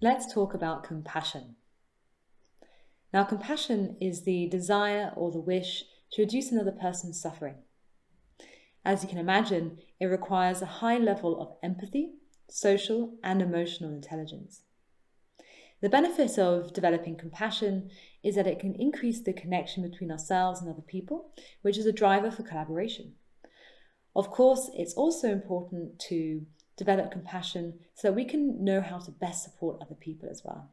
Let's talk about compassion. Now, compassion is the desire or the wish to reduce another person's suffering. As you can imagine, it requires a high level of empathy, social, and emotional intelligence. The benefit of developing compassion is that it can increase the connection between ourselves and other people, which is a driver for collaboration. Of course, it's also important to develop compassion so that we can know how to best support other people as well.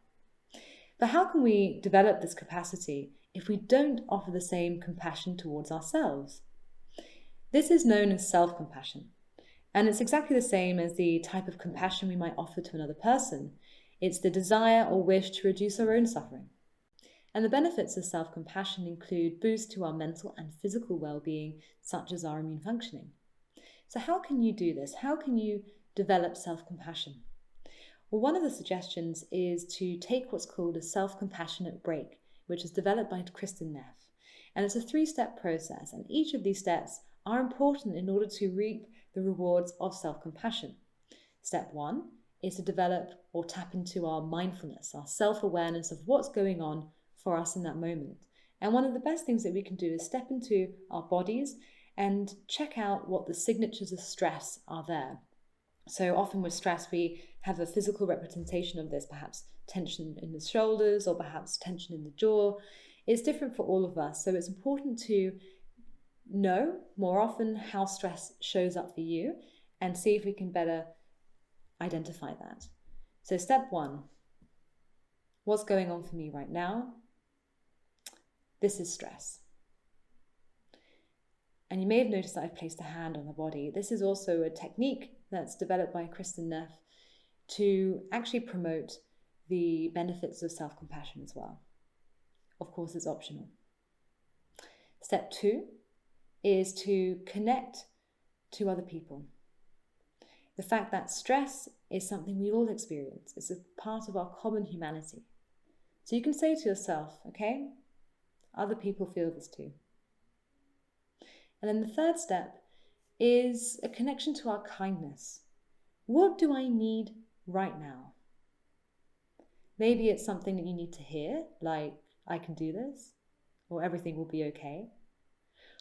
But how can we develop this capacity if we don't offer the same compassion towards ourselves? This is known as self-compassion, and it's exactly the same as the type of compassion we might offer to another person. It's the desire or wish to reduce our own suffering. And the benefits of self-compassion include boosts to our mental and physical well-being, such as our immune functioning. So how can you do this? How can you develop self-compassion? Well, one of the suggestions is to take what's called a self-compassionate break, which is developed by Kristen Neff. And it's a 3-step process, and each of these steps are important in order to reap the rewards of self-compassion. Step 1 is to develop or tap into our mindfulness, our self-awareness of what's going on for us in that moment. And one of the best things that we can do is step into our bodies and check out what the signatures of stress are there. So often with stress, we have a physical representation of this, perhaps tension in the shoulders or perhaps tension in the jaw. It's different for all of us. So it's important to know more often how stress shows up for you and see if we can better identify that. So step 1, what's going on for me right now? This is stress. And you may have noticed that I've placed a hand on the body. This is also a technique that's developed by Kristen Neff to actually promote the benefits of self-compassion as well. Of course, it's optional. Step 2 is to connect to other people. The fact that stress is something we all experience. It's a part of our common humanity. So you can say to yourself, okay, other people feel this too. And then the third step is a connection to our kindness. What do I need right now? Maybe it's something that you need to hear, like, I can do this, or everything will be okay.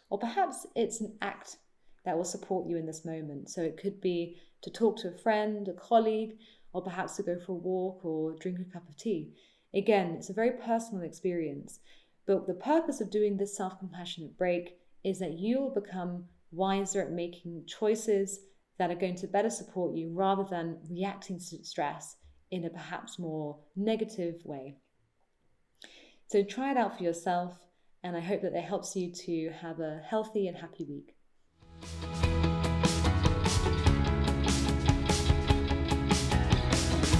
Or perhaps it's an act that will support you in this moment. So it could be to talk to a friend, a colleague, or perhaps to go for a walk or drink a cup of tea. Again, it's a very personal experience. But the purpose of doing this self-compassionate break is that you'll become wiser at making choices that are going to better support you rather than reacting to stress in a perhaps more negative way. So try it out for yourself, and I hope that it helps you to have a healthy and happy week.